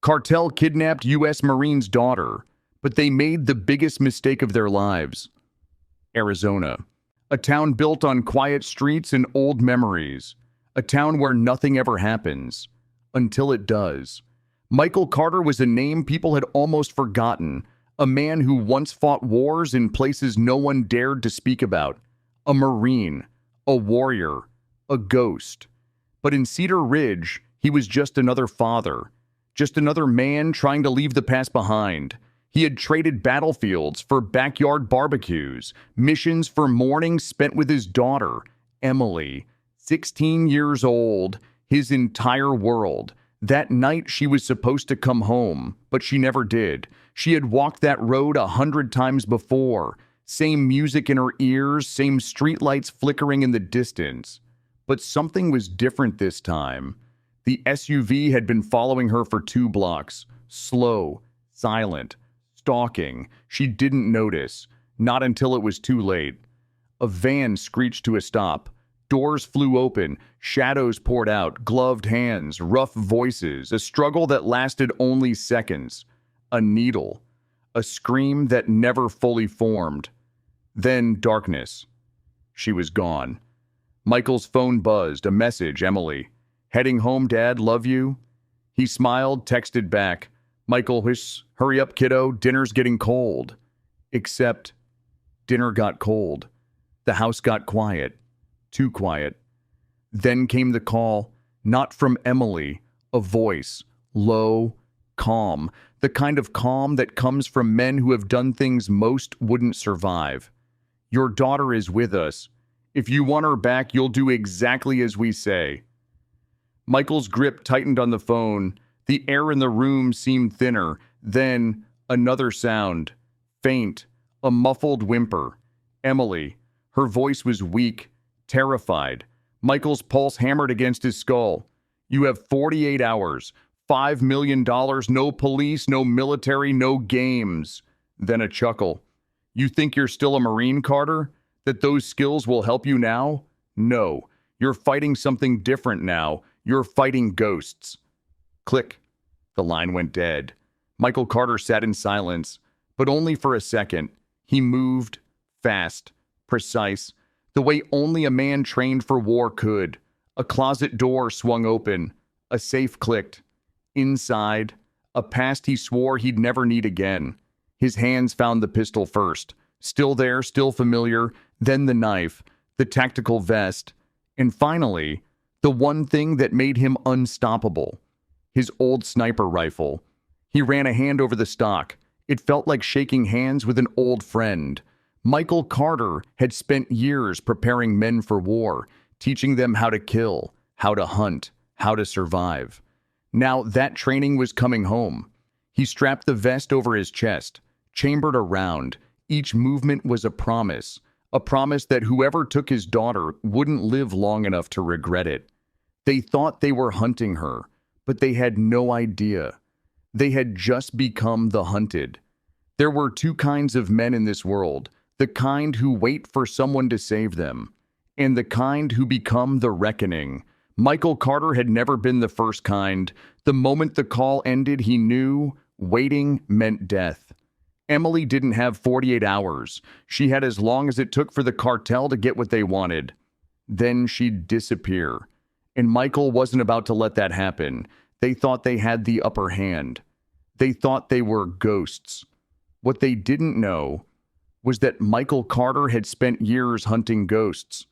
Cartel kidnapped U.S. Marine's daughter, but they made the biggest mistake of their lives. Arizona, a town built on quiet streets and old memories, a town where nothing ever happens, until it does. Michael Carter was a name people had almost forgotten, a man who once fought wars in places no one dared to speak about, a Marine, a warrior, a ghost. But in Cedar Ridge, he was just another father, just another man trying to leave the past behind. He had traded battlefields for backyard barbecues, missions for mornings spent with his daughter, Emily, 16 years old, his entire world. That night she was supposed to come home, but she never did. She had walked that road 100 times before. Same music in her ears, same streetlights flickering in the distance. But something was different this time. The SUV had been following her for 2 blocks. Slow, silent, stalking. She didn't notice. Not until it was too late. A van screeched to a stop. Doors flew open, shadows poured out, gloved hands, rough voices, a struggle that lasted only seconds. A needle. A scream that never fully formed. Then darkness. She was gone. Michael's phone buzzed, a message, Emily. Heading home, Dad, love you. He smiled, texted back. Michael, hurry up, kiddo, dinner's getting cold. Except, dinner got cold. The house got quiet. Too quiet. Then came the call, not from Emily, a voice, low, calm, the kind of calm that comes from men who have done things most wouldn't survive. Your daughter is with us. If you want her back, you'll do exactly as we say. Michael's grip tightened on the phone. The air in the room seemed thinner. Then, another sound. Faint, a muffled whimper. Emily. Her voice was weak, terrified. Michael's pulse hammered against his skull. You have 48 hours. $5 million, no police, no military, no games. Then a chuckle. You think you're still a Marine, Carter? That those skills will help you now? No. You're fighting something different now. You're fighting ghosts. Click. The line went dead. Michael Carter sat in silence, but only for a second. He moved, fast, precise, the way only a man trained for war could. A closet door swung open. A safe clicked. Inside, a past he swore he'd never need again. His hands found the pistol first. Still there, still familiar. Then the knife, the tactical vest. And finally, the one thing that made him unstoppable. His old sniper rifle. He ran a hand over the stock. It felt like shaking hands with an old friend. Michael Carter had spent years preparing men for war, teaching them how to kill, how to hunt, how to survive. Now that training was coming home. He strapped the vest over his chest, chambered around. Each movement was a promise that whoever took his daughter wouldn't live long enough to regret it. They thought they were hunting her, but they had no idea. They had just become the hunted. There were 2 kinds of men in this world, the kind who wait for someone to save them, and the kind who become the reckoning. Michael Carter had never been the first kind. The moment the call ended, he knew waiting meant death. Emily didn't have 48 hours. She had as long as it took for the cartel to get what they wanted. Then she'd disappear. And Michael wasn't about to let that happen. They thought they had the upper hand. They thought they were ghosts. What they didn't know was that Michael Carter had spent years hunting ghosts.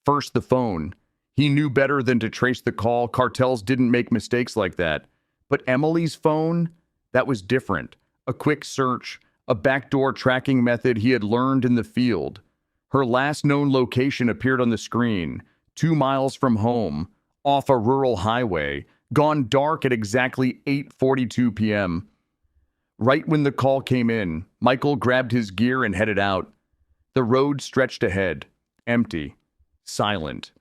First, the phone. He knew better than to trace the call. Cartels didn't make mistakes like that. But Emily's phone? That was different. A quick search, a backdoor tracking method he had learned in the field. Her last known location appeared on the screen, 2 miles from home, off a rural highway, gone dark at exactly 8:42 p.m. Right when the call came in, Michael grabbed his gear and headed out. The road stretched ahead, empty, silent.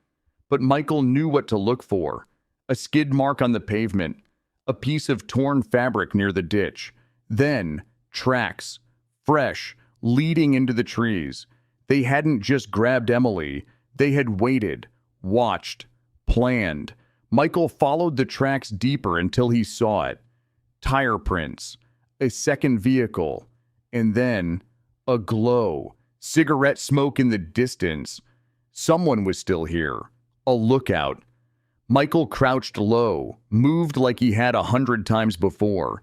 But Michael knew what to look for. A skid mark on the pavement, a piece of torn fabric near the ditch. Then, tracks, fresh, leading into the trees. They hadn't just grabbed Emily. They had waited, watched, planned. Michael followed the tracks deeper until he saw it. tire prints, a second vehicle, and then a glow, cigarette smoke in the distance. Someone was still here. A lookout. Michael crouched low, moved like he had 100 times before.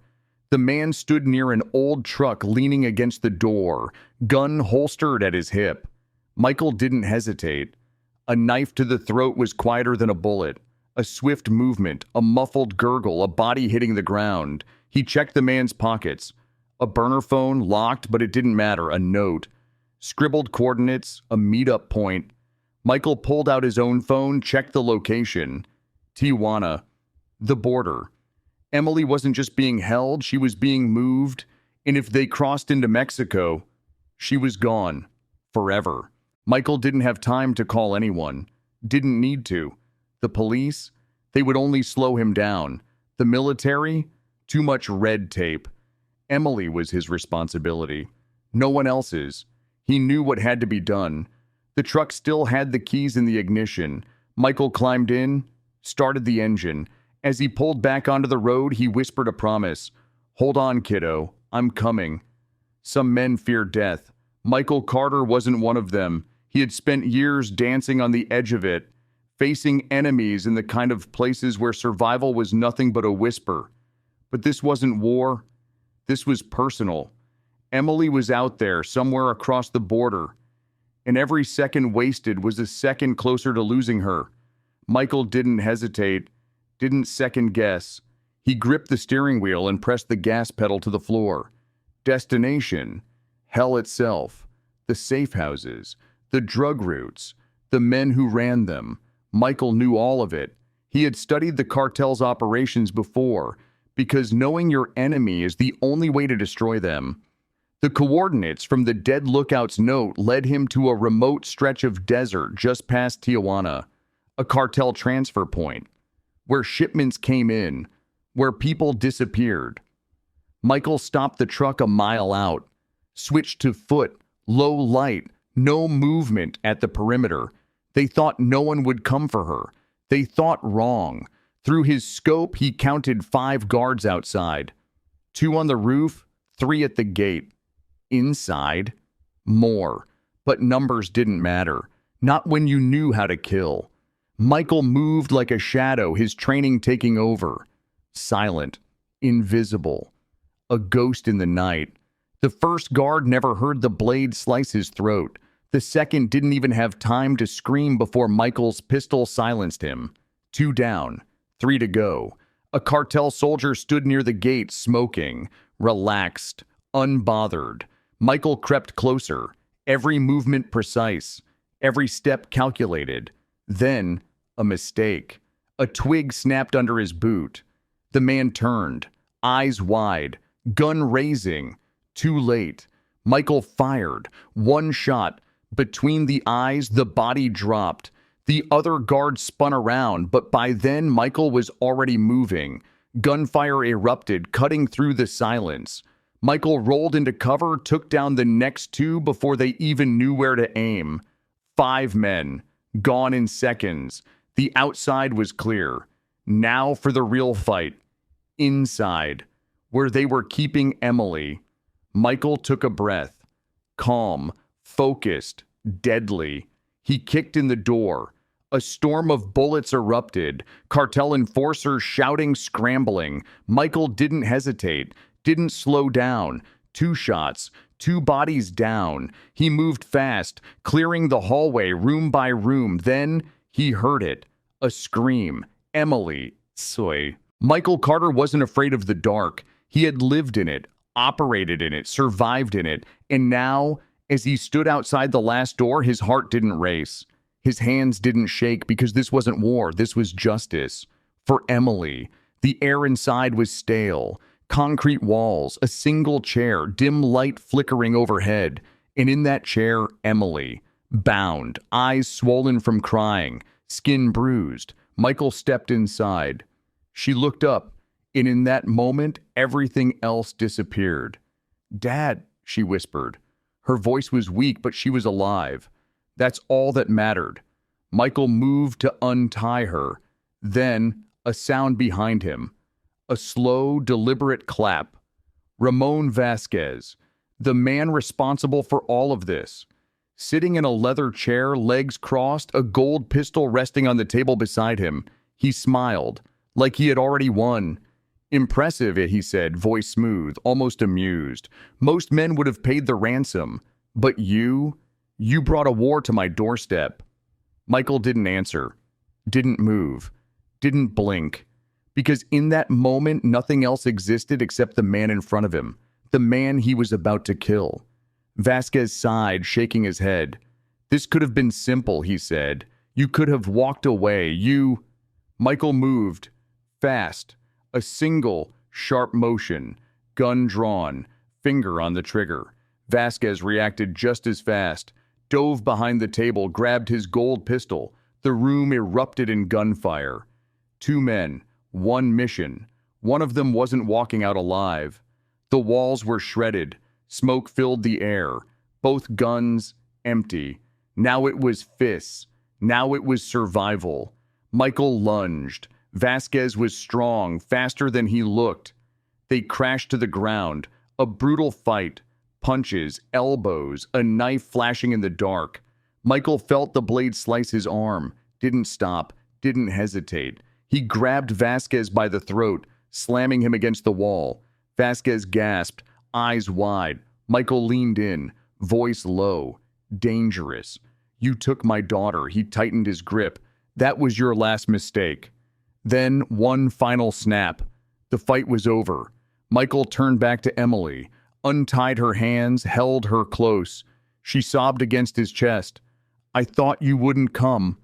The man stood near an old truck leaning against the door, gun holstered at his hip. Michael didn't hesitate. A knife to the throat was quieter than a bullet. A swift movement, a muffled gurgle, a body hitting the ground. He checked the man's pockets. A burner phone, locked, but it didn't matter. A note. Scribbled coordinates, a meetup point. Michael pulled out his own phone, checked the location. Tijuana. The border. Emily wasn't just being held, she was being moved. And if they crossed into Mexico, she was gone. Forever. Michael didn't have time to call anyone. Didn't need to. The police? They would only slow him down. The military? Too much red tape. Emily was his responsibility. No one else's. He knew what had to be done. The truck still had the keys in the ignition. Michael climbed in, started the engine. As he pulled back onto the road, he whispered a promise. "Hold on, kiddo. I'm coming." Some men fear death. Michael Carter wasn't one of them. He had spent years dancing on the edge of it, facing enemies in the kind of places where survival was nothing but a whisper. But this wasn't war. This was personal. Emily was out there, somewhere across the border. And every second wasted was a second closer to losing her. Michael didn't hesitate, didn't second guess. He gripped the steering wheel and pressed the gas pedal to the floor. Destination, hell itself, the safe houses, the drug routes, the men who ran them. Michael knew all of it. He had studied the cartel's operations before, because knowing your enemy is the only way to destroy them. The coordinates from the dead lookout's note led him to a remote stretch of desert just past Tijuana, a cartel transfer point, where shipments came in, where people disappeared. Michael stopped the truck a mile out, switched to foot, low light, no movement at the perimeter. They thought no one would come for her. They thought wrong. Through his scope, he counted 5 guards outside. 2 on the roof, 3 at the gate. Inside, more. But numbers didn't matter. Not when you knew how to kill. Michael moved like a shadow, his training taking over. Silent, invisible, a ghost in the night. The first guard never heard the blade slice his throat. The second didn't even have time to scream before Michael's pistol silenced him. 2 down, 3 to go. A cartel soldier stood near the gate, smoking, relaxed, unbothered. Michael crept closer, every movement precise, every step calculated. Then, a mistake. A twig snapped under his boot. The man turned, eyes wide, gun raising. Too late. Michael fired. 1 shot. Between the eyes, the body dropped. The other guard spun around, but by then Michael was already moving. Gunfire erupted, cutting through the silence. Michael rolled into cover, took down the next 2 before they even knew where to aim. 5 men, gone in seconds. The outside was clear. Now for the real fight. Inside, where they were keeping Emily. Michael took a breath. Calm, focused, deadly. He kicked in the door. A storm of bullets erupted. Cartel enforcers shouting, scrambling. Michael didn't hesitate, didn't slow down. 2 shots, 2 bodies down. He moved fast, clearing the hallway room by room. Then he heard it. A scream. Emily. Soy. Michael Carter wasn't afraid of the dark. He had lived in it, operated in it, survived in it. And now, as he stood outside the last door, his heart didn't race. His hands didn't shake because this wasn't war. This was justice. For Emily, the air inside was stale. Concrete walls, a single chair, dim light flickering overhead. And in that chair, Emily, bound, eyes swollen from crying, skin bruised. Michael stepped inside. She looked up, and in that moment, everything else disappeared. "Dad," she whispered. Her voice was weak, but she was alive. That's all that mattered. Michael moved to untie her. Then, a sound behind him. A slow, deliberate clap. Ramon Vasquez, the man responsible for all of this. Sitting in a leather chair, legs crossed, a gold pistol resting on the table beside him, he smiled, like he had already won. Impressive, he said, voice smooth, almost amused. Most men would have paid the ransom. But you brought a war to my doorstep. Michael didn't answer, didn't move, didn't blink. Because in that moment, nothing else existed except the man in front of him, the man he was about to kill. Vasquez sighed, shaking his head. This could have been simple, he said. You could have walked away. Michael moved, fast, a single, sharp motion, gun drawn, finger on the trigger. Vasquez reacted just as fast, dove behind the table, grabbed his gold pistol. The room erupted in gunfire. Two men. One mission. One of them wasn't walking out alive. The walls were shredded. Smoke filled the air. Both guns empty. Now it was fists. Now it was survival. Michael lunged. Vasquez was strong, faster than he looked. They crashed to the ground. A brutal fight. Punches, elbows, a knife flashing in the dark. Michael felt the blade slice his arm. Didn't stop. Didn't hesitate. He grabbed Vasquez by the throat, slamming him against the wall. Vasquez gasped, eyes wide. Michael leaned in, voice low. Dangerous. You took my daughter. He tightened his grip. That was your last mistake. Then one final snap. The fight was over. Michael turned back to Emily, untied her hands, held her close. She sobbed against his chest. I thought you wouldn't come.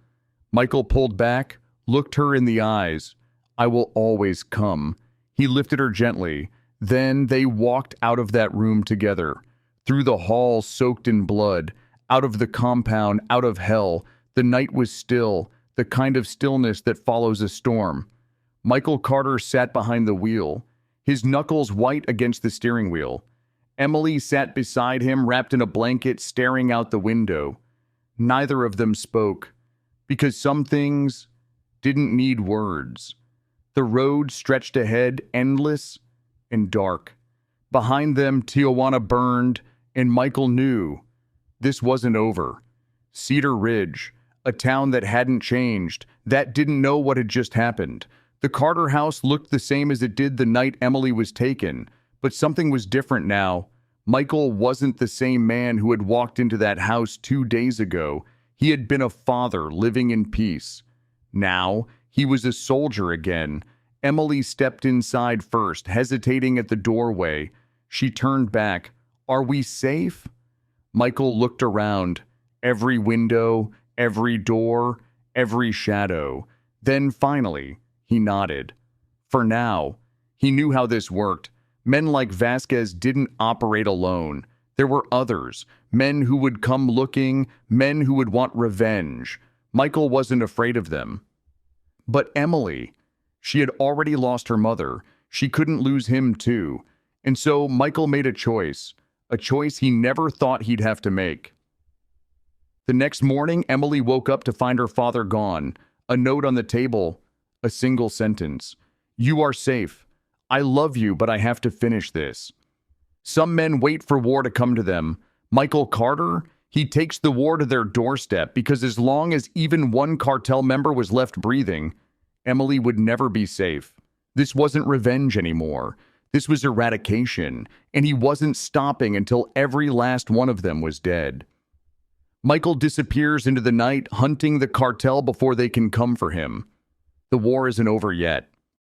Michael pulled back, looked her in the eyes. I will always come. He lifted her gently. Then they walked out of that room together, through the hall soaked in blood, out of the compound, out of hell. The night was still, the kind of stillness that follows a storm. Michael Carter sat behind the wheel, his knuckles white against the steering wheel. Emily sat beside him, wrapped in a blanket, staring out the window. Neither of them spoke, because some things didn't need words. The road stretched ahead, endless and dark. Behind them, Tijuana burned, and Michael knew this wasn't over. Cedar Ridge, a town that hadn't changed, that didn't know what had just happened. The Carter house looked the same as it did the night Emily was taken, but something was different now. Michael wasn't the same man who had walked into that house 2 days ago. He had been a father living in peace. Now, he was a soldier again. Emily stepped inside first, hesitating at the doorway. She turned back. Are we safe? Michael looked around. Every window, every door, every shadow. Then finally, he nodded. For now, he knew how this worked. Men like Vasquez didn't operate alone. There were others, men who would come looking, men who would want revenge. Michael wasn't afraid of them. But Emily, she had already lost her mother. She couldn't lose him too. And so Michael made a choice he never thought he'd have to make. The next morning, Emily woke up to find her father gone. A note on the table, a single sentence. You are safe. I love you, but I have to finish this. Some men wait for war to come to them. Michael Carter, he takes the war to their doorstep because as long as even one cartel member was left breathing, Emily would never be safe. This wasn't revenge anymore. This was eradication, and he wasn't stopping until every last one of them was dead. Michael disappears into the night, hunting the cartel before they can come for him. The war isn't over yet.